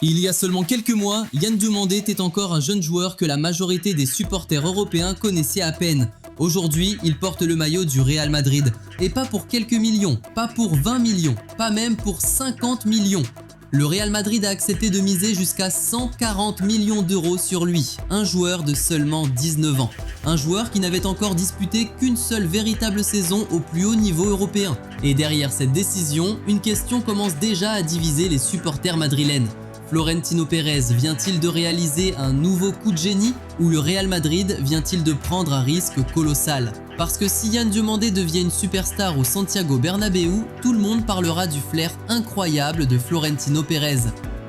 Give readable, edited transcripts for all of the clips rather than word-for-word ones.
Il y a seulement quelques mois, Yann Diomandé était encore un jeune joueur que la majorité des supporters européens connaissaient à peine. Aujourd'hui, il porte le maillot du Real Madrid. Et pas pour quelques millions, pas pour 20 millions, pas même pour 50 millions. Le Real Madrid a accepté de miser jusqu'à 140 millions d'euros sur lui, un joueur de seulement 19 ans. Un joueur qui n'avait encore disputé qu'une seule véritable saison au plus haut niveau européen. Et derrière cette décision, une question commence déjà à diviser les supporters madrilènes. Florentino Pérez vient-il de réaliser un nouveau coup de génie ou le Real Madrid vient-il de prendre un risque colossal? Parce que si Yann Diomandé devient une superstar au Santiago Bernabéu, tout le monde parlera du flair incroyable de Florentino Pérez.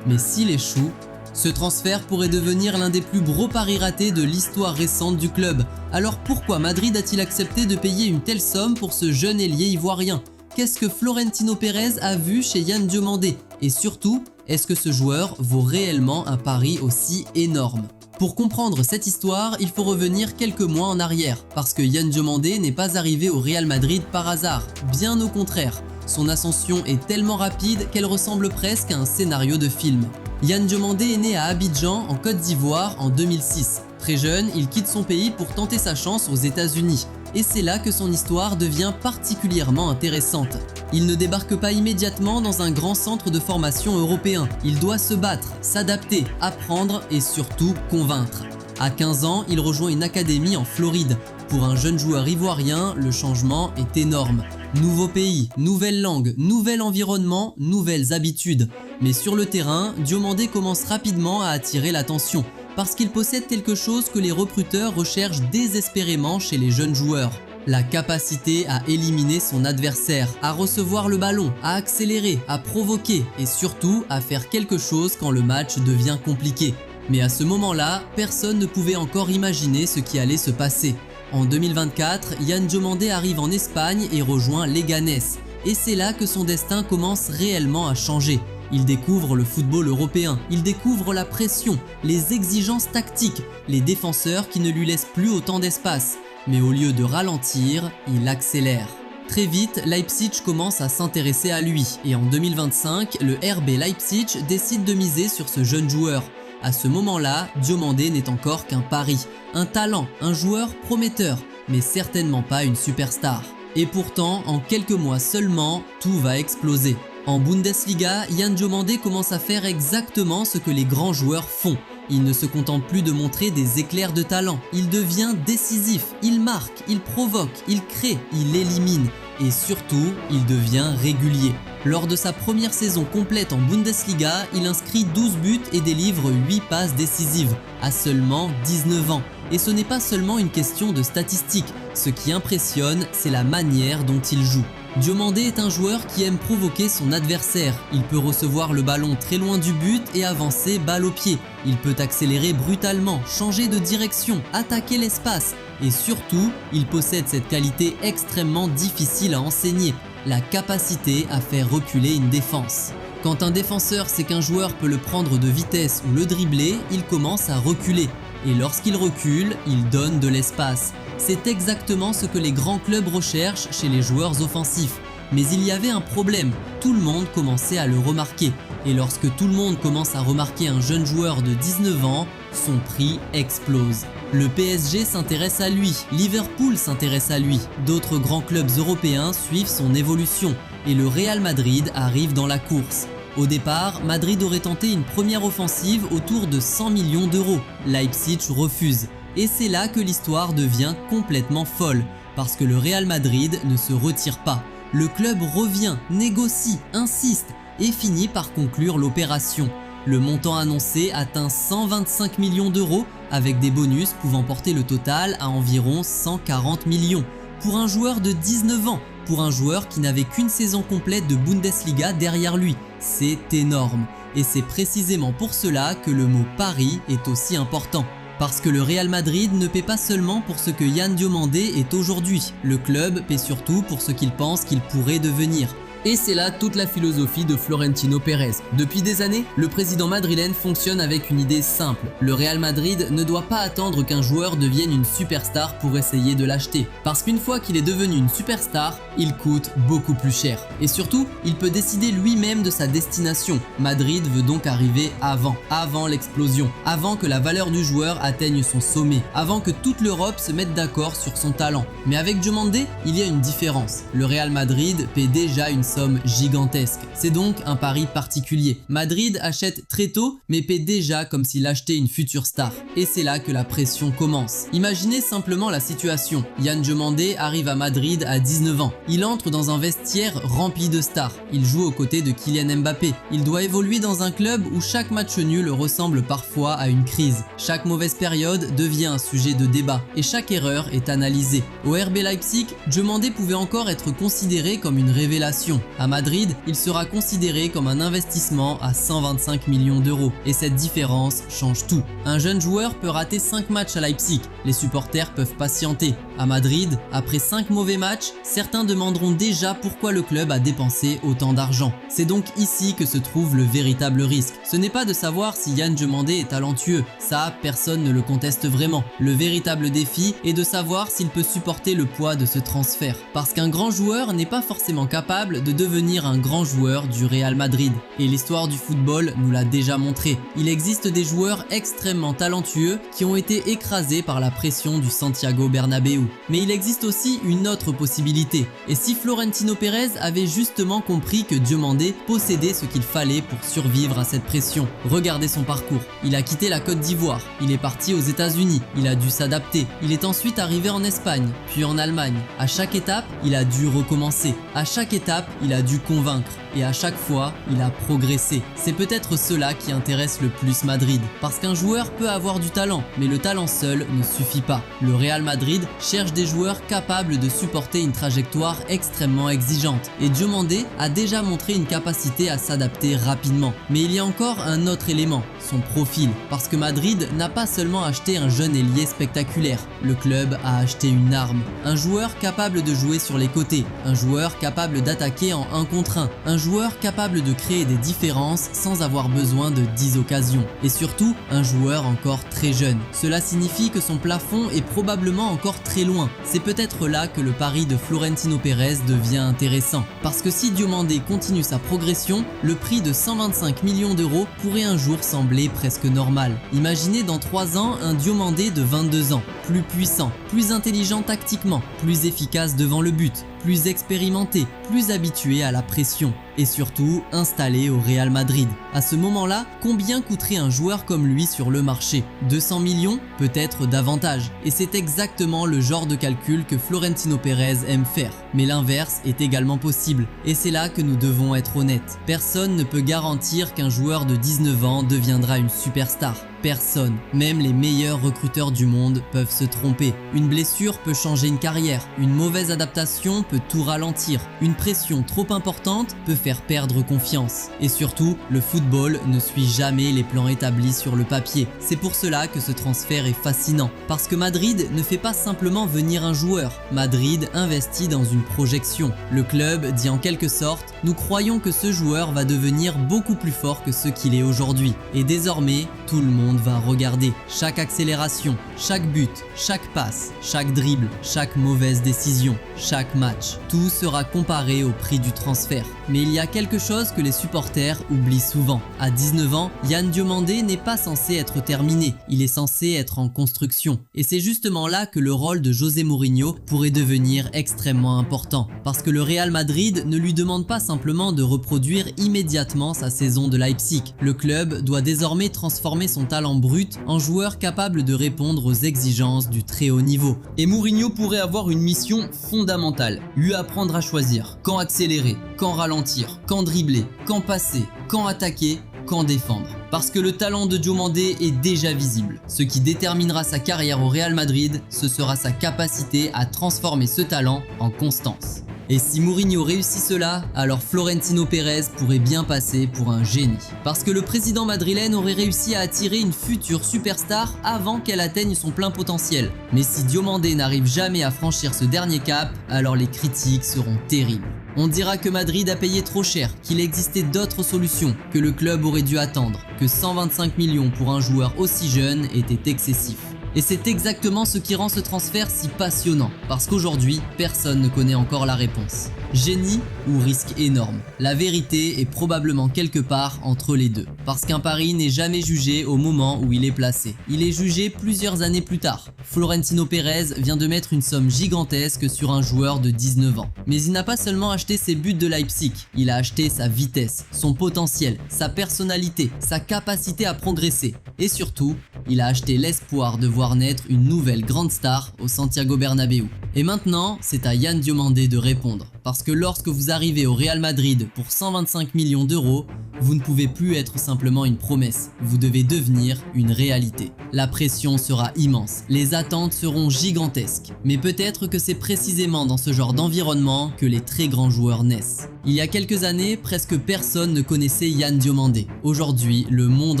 Mais s'il échoue, ce transfert pourrait devenir l'un des plus gros paris ratés de l'histoire récente du club. Alors pourquoi Madrid a-t-il accepté de payer une telle somme pour ce jeune ailier ivoirien? Qu'est-ce que Florentino Pérez a vu chez Yann Diomandé? Et surtout, est-ce que ce joueur vaut réellement un pari aussi énorme? Pour comprendre cette histoire, il faut revenir quelques mois en arrière, parce que Yann Diomandé n'est pas arrivé au Real Madrid par hasard, bien au contraire. Son ascension est tellement rapide qu'elle ressemble presque à un scénario de film. Yann Diomandé est né à Abidjan, en Côte d'Ivoire, en 2006. Très jeune, il quitte son pays pour tenter sa chance aux États-Unis. Et c'est là que son histoire devient particulièrement intéressante. Il ne débarque pas immédiatement dans un grand centre de formation européen. Il doit se battre, s'adapter, apprendre et surtout convaincre. À 15 ans, il rejoint une académie en Floride. Pour un jeune joueur ivoirien, le changement est énorme. Nouveau pays, nouvelle langue, nouvel environnement, nouvelles habitudes. Mais sur le terrain, Diomandé commence rapidement à attirer l'attention. Parce qu'il possède quelque chose que les recruteurs recherchent désespérément chez les jeunes joueurs. La capacité à éliminer son adversaire, à recevoir le ballon, à accélérer, à provoquer et surtout à faire quelque chose quand le match devient compliqué. Mais à ce moment-là, personne ne pouvait encore imaginer ce qui allait se passer. En 2024, Yann Diomandé arrive en Espagne et rejoint Leganés. Et c'est là que son destin commence réellement à changer. Il découvre le football européen, il découvre la pression, les exigences tactiques, les défenseurs qui ne lui laissent plus autant d'espace. Mais au lieu de ralentir, il accélère. Très vite, Leipzig commence à s'intéresser à lui et en 2025, le RB Leipzig décide de miser sur ce jeune joueur. À ce moment-là, Diomandé n'est encore qu'un pari, un talent, un joueur prometteur, mais certainement pas une superstar. Et pourtant, en quelques mois seulement, tout va exploser. En Bundesliga, Yann Diomandé commence à faire exactement ce que les grands joueurs font. Il ne se contente plus de montrer des éclairs de talent, il devient décisif, il marque, il provoque, il crée, il élimine et surtout, il devient régulier. Lors de sa première saison complète en Bundesliga, il inscrit 12 buts et délivre 8 passes décisives, à seulement 19 ans. Et ce n'est pas seulement une question de statistiques, ce qui impressionne, c'est la manière dont il joue. Diomandé est un joueur qui aime provoquer son adversaire. Il peut recevoir le ballon très loin du but et avancer balle au pied. Il peut accélérer brutalement, changer de direction, attaquer l'espace. Et surtout, il possède cette qualité extrêmement difficile à enseigner, la capacité à faire reculer une défense. Quand un défenseur sait qu'un joueur peut le prendre de vitesse ou le dribbler, il commence à reculer. Et lorsqu'il recule, il donne de l'espace. C'est exactement ce que les grands clubs recherchent chez les joueurs offensifs. Mais il y avait un problème, tout le monde commençait à le remarquer. Et lorsque tout le monde commence à remarquer un jeune joueur de 19 ans, son prix explose. Le PSG s'intéresse à lui, Liverpool s'intéresse à lui, d'autres grands clubs européens suivent son évolution et le Real Madrid arrive dans la course. Au départ, Madrid aurait tenté une première offensive autour de 100 millions d'euros. Leipzig refuse. Et c'est là que l'histoire devient complètement folle, parce que le Real Madrid ne se retire pas. Le club revient, négocie, insiste et finit par conclure l'opération. Le montant annoncé atteint 125 millions d'euros avec des bonus pouvant porter le total à environ 140 millions. Pour un joueur de 19 ans, pour un joueur qui n'avait qu'une saison complète de Bundesliga derrière lui, c'est énorme. Et c'est précisément pour cela que le mot pari est aussi important. Parce que le Real Madrid ne paie pas seulement pour ce que Yann Diomandé est aujourd'hui. Le club paie surtout pour ce qu'il pense qu'il pourrait devenir. Et c'est là toute la philosophie de Florentino Pérez. Depuis des années, le président madrilène fonctionne avec une idée simple. Le Real Madrid ne doit pas attendre qu'un joueur devienne une superstar pour essayer de l'acheter. Parce qu'une fois qu'il est devenu une superstar, il coûte beaucoup plus cher. Et surtout, il peut décider lui-même de sa destination. Madrid veut donc arriver avant l'explosion, avant que la valeur du joueur atteigne son sommet, avant que toute l'Europe se mette d'accord sur son talent. Mais avec Diomandé, il y a une différence. Le Real Madrid paie déjà une somme gigantesque. C'est donc un pari particulier. Madrid achète très tôt, mais paie déjà comme s'il achetait une future star. Et c'est là que la pression commence. Imaginez simplement la situation. Yann Diomandé arrive à Madrid à 19 ans. Il entre dans un vestiaire rempli de stars. Il joue aux côtés de Kylian Mbappé. Il doit évoluer dans un club où chaque match nul ressemble parfois à une crise. Chaque mauvaise période devient un sujet de débat et chaque erreur est analysée. Au RB Leipzig, Diomandé pouvait encore être considéré comme une révélation. À Madrid, il sera considéré comme un investissement à 125 millions d'euros. Et cette différence change tout. Un jeune joueur peut rater 5 matchs à Leipzig. Les supporters peuvent patienter. À Madrid, après 5 mauvais matchs, certains demanderont déjà pourquoi le club a dépensé autant d'argent. C'est donc ici que se trouve le véritable risque. Ce n'est pas de savoir si Yann Diomandé est talentueux. Ça, personne ne le conteste vraiment. Le véritable défi est de savoir s'il peut supporter le poids de ce transfert. Parce qu'un grand joueur n'est pas forcément capable de devenir un grand joueur du Real Madrid. Et l'histoire du football nous l'a déjà montré. Il existe des joueurs extrêmement talentueux qui ont été écrasés par la pression du Santiago Bernabéu. Mais il existe aussi une autre possibilité. Et si Florentino Pérez avait justement compris que Diomandé possédait ce qu'il fallait pour survivre à cette pression? Regardez son parcours. Il a quitté la Côte d'Ivoire. Il est parti aux États-Unis. Il a dû s'adapter. Il est ensuite arrivé en Espagne, puis en Allemagne. À chaque étape, il a dû recommencer. À chaque étape, il a dû convaincre. Et à chaque fois, il a progressé. C'est peut-être cela qui intéresse le plus Madrid. Parce qu'un joueur peut avoir du talent, mais le talent seul ne suffit pas. Le Real Madrid cherche des joueurs capables de supporter une trajectoire extrêmement exigeante. Et Diomandé a déjà montré une capacité à s'adapter rapidement. Mais il y a encore un autre élément, son profil. Parce que Madrid n'a pas seulement acheté un jeune ailier spectaculaire. Le club a acheté une arme. Un joueur capable de jouer sur les côtés. Un joueur capable d'attaquer en 1 contre 1. Un joueur capable de créer des différences sans avoir besoin de 10 occasions. Et surtout, un joueur encore très jeune. Cela signifie que son plafond est probablement encore très loin. C'est peut-être là que le pari de Florentino Pérez devient intéressant. Parce que si Diomandé continue sa progression, le prix de 125 millions d'euros pourrait un jour sembler presque normal. Imaginez dans 3 ans un Diomandé de 22 ans, plus puissant, plus intelligent tactiquement, plus efficace devant le but, plus expérimenté, plus habitué à la pression et surtout installé au Real Madrid. À ce moment-là, combien coûterait un joueur comme lui sur le marché? 200 millions? Peut-être davantage. Et c'est exactement le genre de calcul que Florentino Pérez aime faire. Mais l'inverse est également possible. Et c'est là que nous devons être honnêtes. Personne ne peut garantir qu'un joueur de 19 ans deviendra une superstar. Personne, même les meilleurs recruteurs du monde peuvent se tromper. Une blessure peut changer une carrière, une mauvaise adaptation peut tout ralentir, une pression trop importante peut faire perdre confiance. Et surtout, le football ne suit jamais les plans établis sur le papier. C'est pour cela que ce transfert est fascinant, parce que Madrid ne fait pas simplement venir un joueur. Madrid investit dans une projection. Le club dit en quelque sorte, nous croyons que ce joueur va devenir beaucoup plus fort que ce qu'il est aujourd'hui. Et désormais, tout le monde va regarder chaque accélération, chaque but, chaque passe, chaque dribble, chaque mauvaise décision, chaque match. Tout sera comparé au prix du transfert. Mais il y a quelque chose que les supporters oublient souvent. À 19 ans, Yann Diomandé n'est pas censé être terminé, il est censé être en construction. Et c'est justement là que le rôle de José Mourinho pourrait devenir extrêmement important. Parce que le Real Madrid ne lui demande pas simplement de reproduire immédiatement sa saison de Leipzig. Le club doit désormais transformer son talent brut en joueur capable de répondre aux exigences du très haut niveau. Et Mourinho pourrait avoir une mission fondamentale, lui apprendre à choisir, quand accélérer, quand ralentir, quand dribbler, quand passer, quand attaquer, quand défendre. Parce que le talent de Diomandé est déjà visible. Ce qui déterminera sa carrière au Real Madrid, ce sera sa capacité à transformer ce talent en constance. Et si Mourinho réussit cela, alors Florentino Pérez pourrait bien passer pour un génie. Parce que le président madrilène aurait réussi à attirer une future superstar avant qu'elle atteigne son plein potentiel. Mais si Diomandé n'arrive jamais à franchir ce dernier cap, alors les critiques seront terribles. On dira que Madrid a payé trop cher, qu'il existait d'autres solutions, que le club aurait dû attendre, que 125 millions pour un joueur aussi jeune était excessif. Et c'est exactement ce qui rend ce transfert si passionnant, parce qu'aujourd'hui, personne ne connaît encore la réponse. Génie ou risque énorme? La vérité est probablement quelque part entre les deux, parce qu'un pari n'est jamais jugé au moment où il est placé. Il est jugé plusieurs années plus tard. Florentino Pérez vient de mettre une somme gigantesque sur un joueur de 19 ans. Mais il n'a pas seulement acheté ses buts de Leipzig, il a acheté sa vitesse, son potentiel, sa personnalité, sa capacité à progresser. Et surtout, il a acheté l'espoir de voir naître une nouvelle grande star au Santiago Bernabéu. Et maintenant, c'est à Yann Diomandé de répondre. Parce que lorsque vous arrivez au Real Madrid pour 125 millions d'euros, vous ne pouvez plus être simplement une promesse, vous devez devenir une réalité. La pression sera immense, les attentes seront gigantesques, mais peut-être que c'est précisément dans ce genre d'environnement que les très grands joueurs naissent. Il y a quelques années, presque personne ne connaissait Yann Diomandé. Aujourd'hui, le monde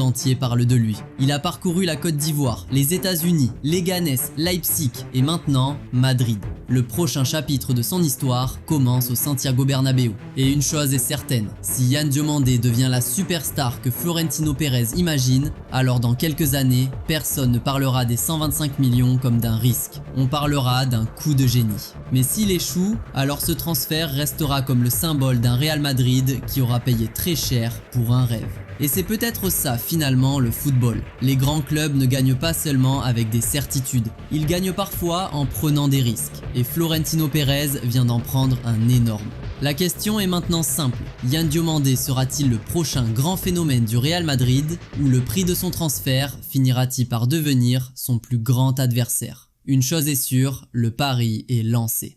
entier parle de lui. Il a parcouru la Côte d'Ivoire, les États-Unis, Leganés, Leipzig et maintenant Madrid. Le prochain chapitre de son histoire commence au Santiago Bernabéu. Et une chose est certaine, si Yann Diomandé devient la superstar que Florentino Pérez imagine, alors dans quelques années, personne ne parlera des 125 millions comme d'un risque. On parlera d'un coup de génie. Mais s'il échoue, alors ce transfert restera comme le symbole d'un Real Madrid qui aura payé très cher pour un rêve. Et c'est peut-être ça finalement le football. Les grands clubs ne gagnent pas seulement avec des certitudes, ils gagnent parfois en prenant des risques. Et Florentino Pérez vient d'en prendre un énorme. La question est maintenant simple, Yann Diomandé sera-t-il le prochain grand phénomène du Real Madrid ou le prix de son transfert finira-t-il par devenir son plus grand adversaire? Une chose est sûre, le pari est lancé.